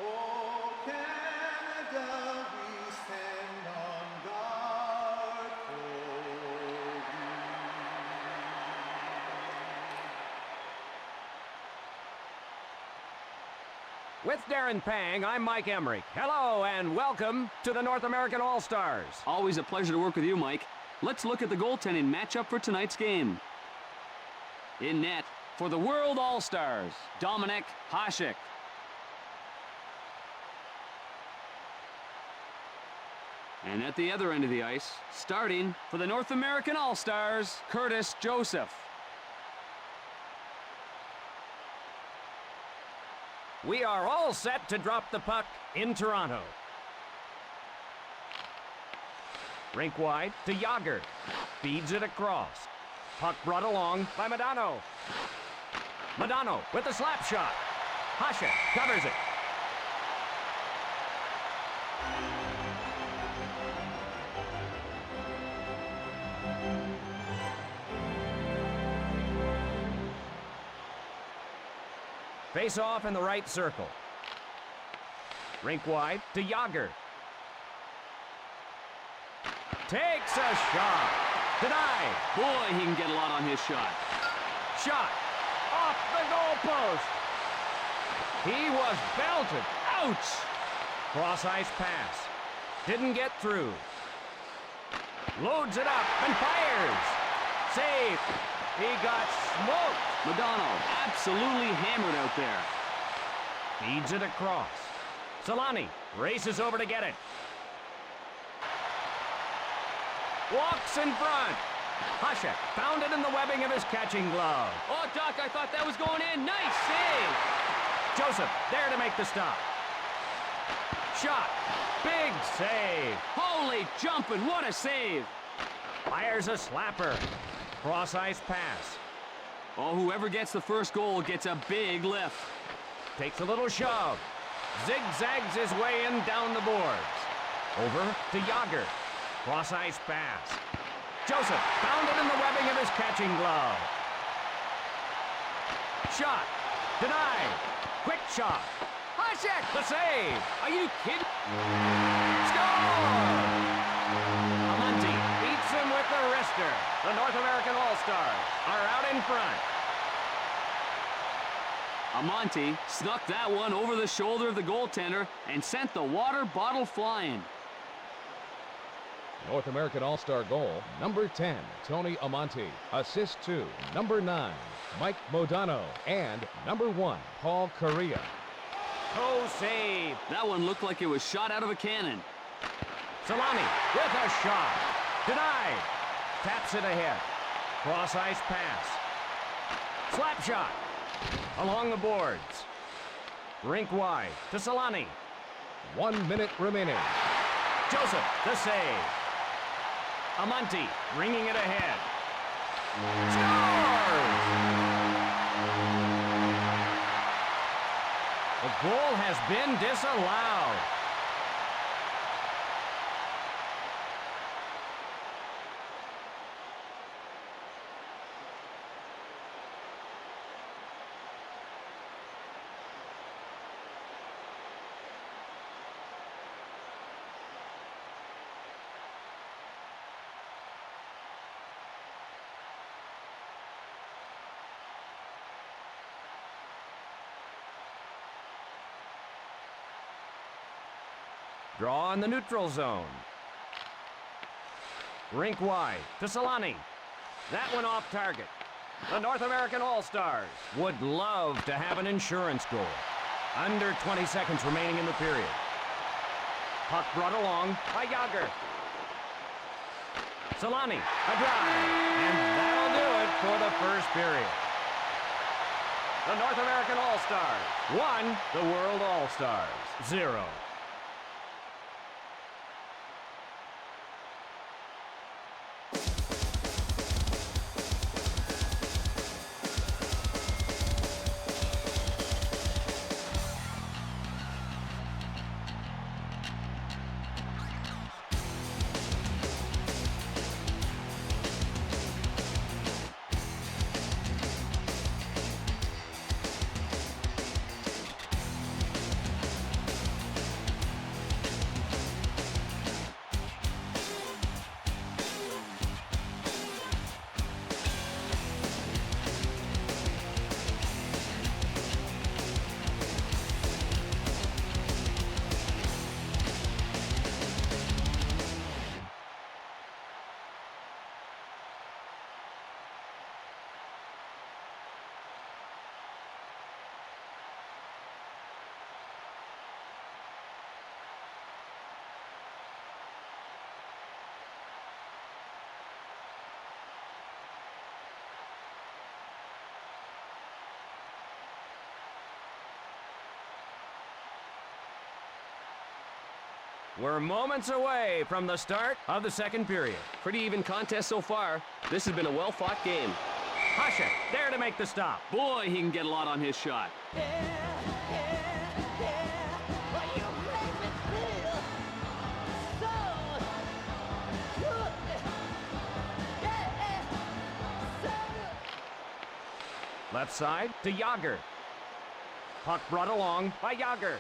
Oh, Canada, we stand on guard for thee. With Darren Pang, I'm Mike Emmerich. Hello and welcome to the North American All-Stars. Always a pleasure to work with you, Mike. Let's look at the goaltending matchup for tonight's game. In net, for the World All-Stars, Dominik Hasek. And at the other end of the ice, starting for the North American All-Stars, Curtis Joseph. We are all set to drop the puck in Toronto. Rink wide to Yager. Feeds it across. Puck brought along by Modano. Modano with the slap shot. Hasek covers it. Face off in the right circle. Rink wide to Yager. Takes a shot. Denied. Boy, he can get a lot on his shot. Shot. Off the goalpost. He was belted. Ouch. Cross ice pass. Didn't get through. Loads it up and fires. Save. He got smoked. Modano absolutely hammered out there. Feeds it across. Solani races over to get it. Walks in front. Hasek found it in the webbing of his catching glove. Oh, Doc, I thought that was going in. Nice save. Joseph there to make the stop. Shot. Big save. Holy jumping, what a save. Fires a slapper. Cross ice pass. Oh, whoever gets the first goal gets a big lift. Takes a little shove. Zigzags his way in down the boards. Over to Yager. Cross ice pass. Joseph found it in the webbing of his catching glove. Shot. Denied. Quick shot. Hasek, the save. Are you kidding? Score! Amonte beats him with the wrister. The North American All-Stars are out in front. Amonte snuck that one over the shoulder of the goaltender and sent the water bottle flying. North American All-Star goal, number 10, Tony Amonte. Assist to number 9, Mike Modano. And number 1, Paul Correa. Save. That one looked like it was shot out of a cannon. Solani with a shot. Denied. Taps it ahead. Cross ice pass. Slap shot. Along the boards. Rink wide to Solani. 1 minute remaining. Joseph, the save. Amonte bringing it ahead. Scores! The goal has been disallowed. Draw in the neutral zone. Rink wide to Solani. That one off target. The North American All-Stars would love to have an insurance goal. Under 20 seconds remaining in the period. Puck brought along by Yager. Solani, a drive. And that'll do it for the first period. The North American All-Stars 1, the World All-Stars 0. We're moments away from the start of the second period. Pretty even contest so far. This has been a well-fought game. Hasek there to make the stop. Boy, he can get a lot on his shot. Left side to Yager. Puck brought along by Yager.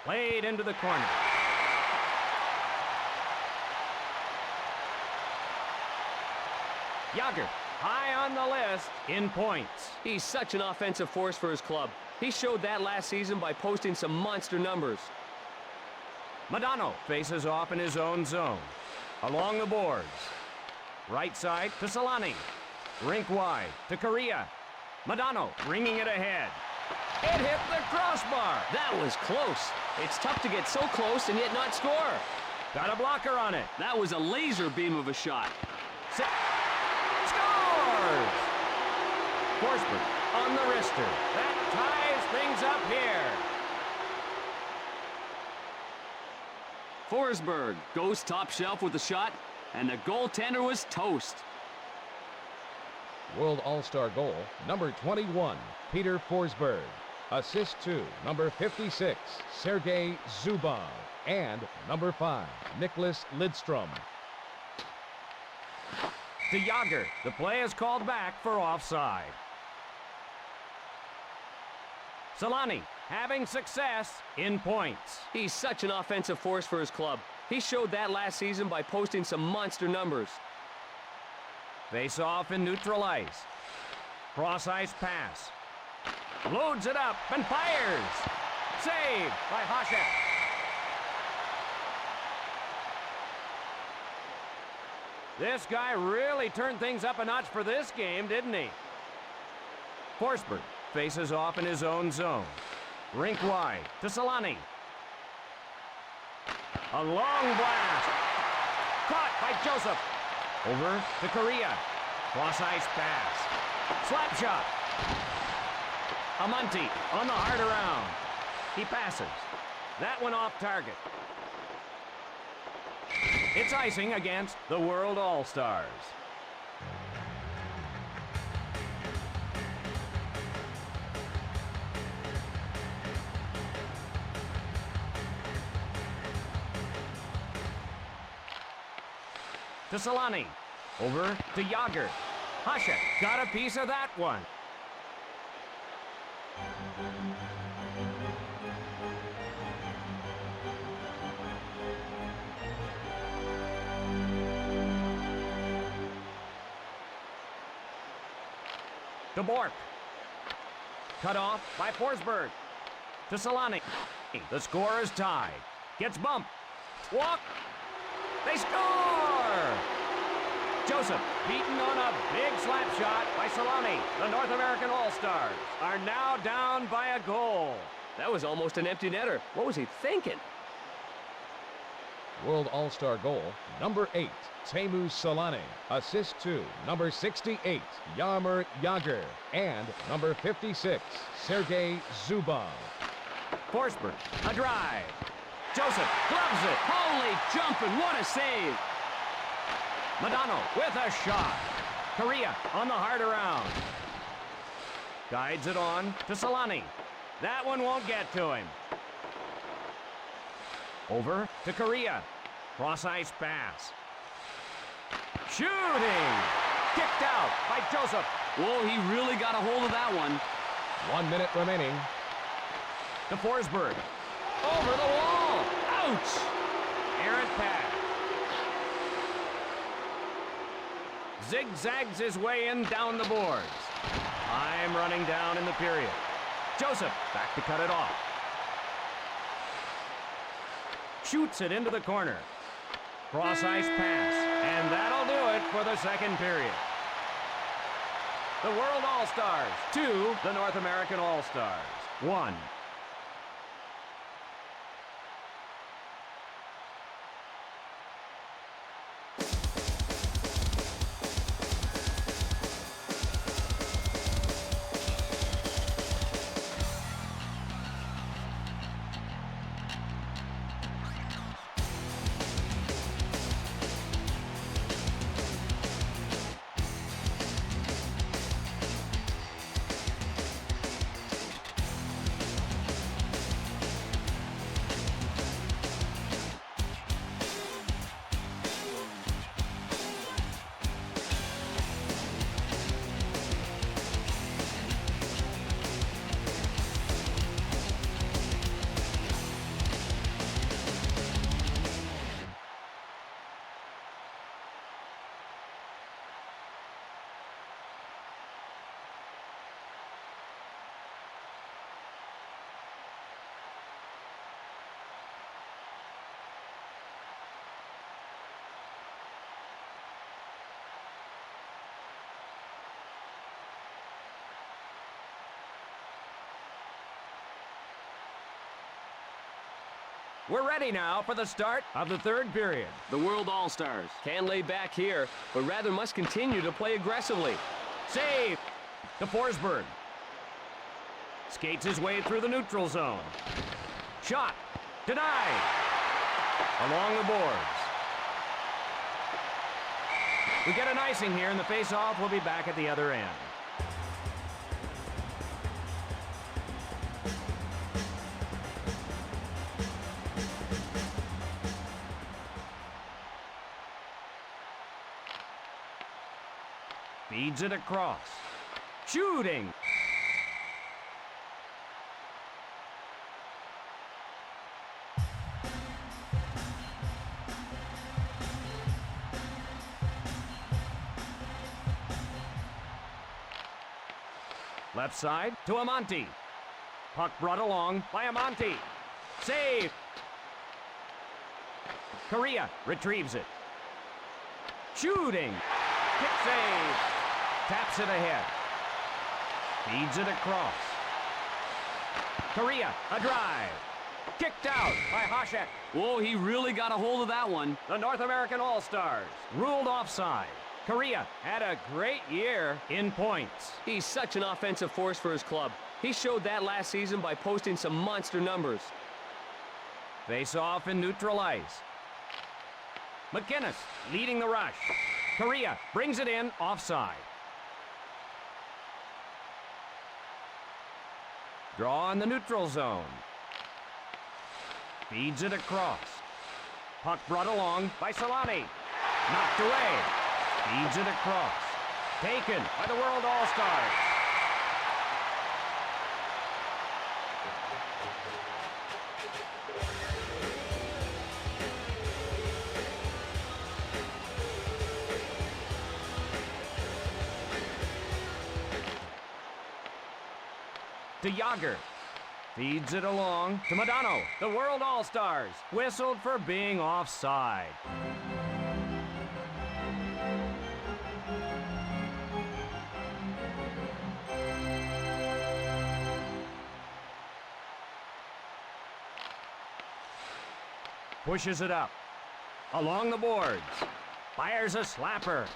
Played into the corner. Yager, high on the list in points. He's such an offensive force for his club. He showed that last season by posting some monster numbers. Modano faces off in his own zone. Along the boards. Right side to Solani. Rink wide to Correa. Modano bringing it ahead. It hit the crossbar. That was close. It's tough to get so close and yet not score. Got a blocker on it. That was a laser beam of a shot. Scores! Forsberg on the wrister. That ties things up here. Forsberg goes top shelf with the shot, and the goaltender was toast. World All-Star goal, number 21, Peter Forsberg. Assist to number 56, Sergei Zubov. And number 5, Nicholas Lidstrom. To Yager. The play is called back for offside. Solani having success in points. He's such an offensive force for his club. He showed that last season by posting some monster numbers. Face off in neutral ice. Cross ice pass. Loads it up and fires. Saved by Hasek. This guy really turned things up a notch for this game, didn't he? Forsberg faces off in his own zone. Rink wide to Solani. A long blast. Caught by Joseph. Over to Correa. Cross ice pass. Slap shot. Amonte on the hard around. He passes. That one off target. It's icing against the World All-Stars. To Solani. Over to Yager. Hasek got a piece of that one. To Bork. Cut off by Forsberg. To Solani. The score is tied. Gets bumped. Walk. They score! Joseph beaten on a big slap shot by Solani. The North American All-Stars are now down by a goal. That was almost an empty netter. What was he thinking? World All-Star goal, number 8, Teemu Solani. Assist to number 68, Jaromir Jagr. And number 56, Sergei Zubov. Forsberg, a drive. Joseph gloves it. Holy jumping, what a save! Modano with a shot. Correa on the hard around. Guides it on to Solani. That one won't get to him. Over to Correa. Cross ice pass. Shooting! Kicked out by Joseph. Whoa, he really got a hold of that one. 1 minute remaining. To Forsberg. Over the wall. Ouch! Errant pass. Zigzags his way in down the boards. Time running down in the period. Joseph back to cut it off. Shoots it into the corner. Cross ice pass. And that'll do it for the second period. The World All-Stars 2, the North American All-Stars 1. We're ready now for the start of the third period. The World All-Stars can lay back here, but rather must continue to play aggressively. Save to Forsberg. Skates his way through the neutral zone. Shot. Denied. Along the boards. We get an icing here, and the face-off will be back at the other end. Feeds it across. Shooting. Left side to Amante. Puck brought along by Amante. Save. Correa retrieves it. Shooting. Kick save. Taps it ahead. Feeds it across. Correa, a drive. Kicked out by Hasek. Whoa, he really got a hold of that one. The North American All-Stars ruled offside. Correa had a great year in points. He's such an offensive force for his club. He showed that last season by posting some monster numbers. Face off in neutral ice. McInnes leading the rush. Correa brings it in offside. Draw in the neutral zone. Feeds it across. Puck brought along by Solani. Knocked away. Feeds it across. Taken by the World All-Stars. To Yager. Feeds it along to Modano. The World All-Stars whistled for being offside. Pushes it up. Along the boards. Fires a slapper.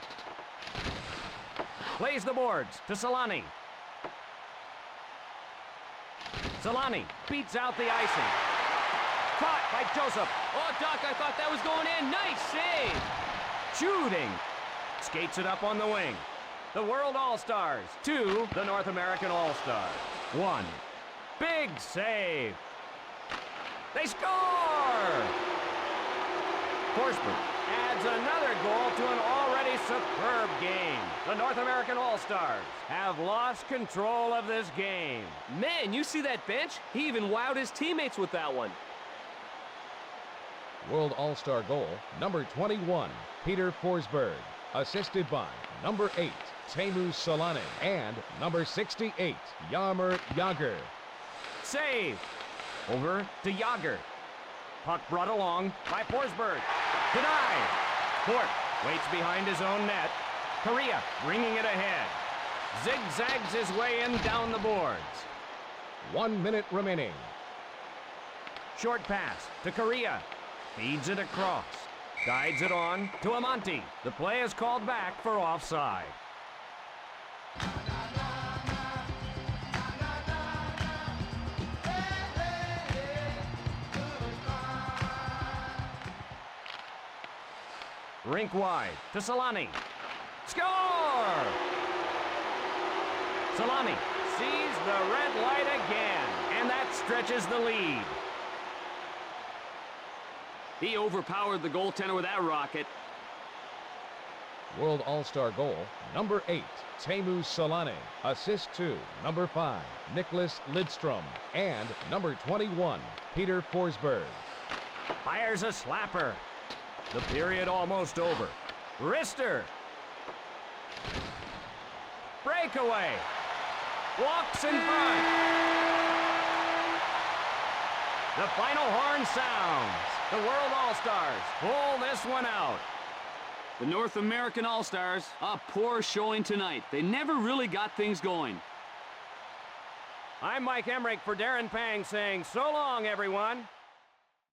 Plays the boards to Solani. Solani beats out the icing. Caught by Joseph. Oh, Doc, I thought that was going in. Nice save. Shooting. Skates it up on the wing. The World All-Stars 2, the North American All-Stars 1. Big save. They score! Forsberg adds another goal to an already superb game. The North American All-Stars have lost control of this game. Man, you see that bench? He even wowed his teammates with that one. World All-Star goal, number 21, Peter Forsberg. Assisted by number 8, Teemu Solani, and number 68, Jaromir Jagr. Save. Over to Jagr. Puck brought along by Forsberg. Denied. Fort waits behind his own net. Correa bringing it ahead. Zigzags his way in down the boards. 1 minute remaining. Short pass to Correa. Feeds it across. Guides it on to Amante. The play is called back for offside. Rink wide to Solani. Score! Solani sees the red light again, and that stretches the lead. He overpowered the goaltender with that rocket. World All-Star goal, number 8, Teemu Solani. Assist to number 5, Nicholas Lidstrom. And number 21, Peter Forsberg. Fires a slapper. The period almost over. Wrister. Breakaway. Walks in front. The final horn sounds. The World All-Stars pull this one out. The North American All-Stars, a poor showing tonight. They never really got things going. I'm Mike Emmerich for Darren Pang saying so long, everyone.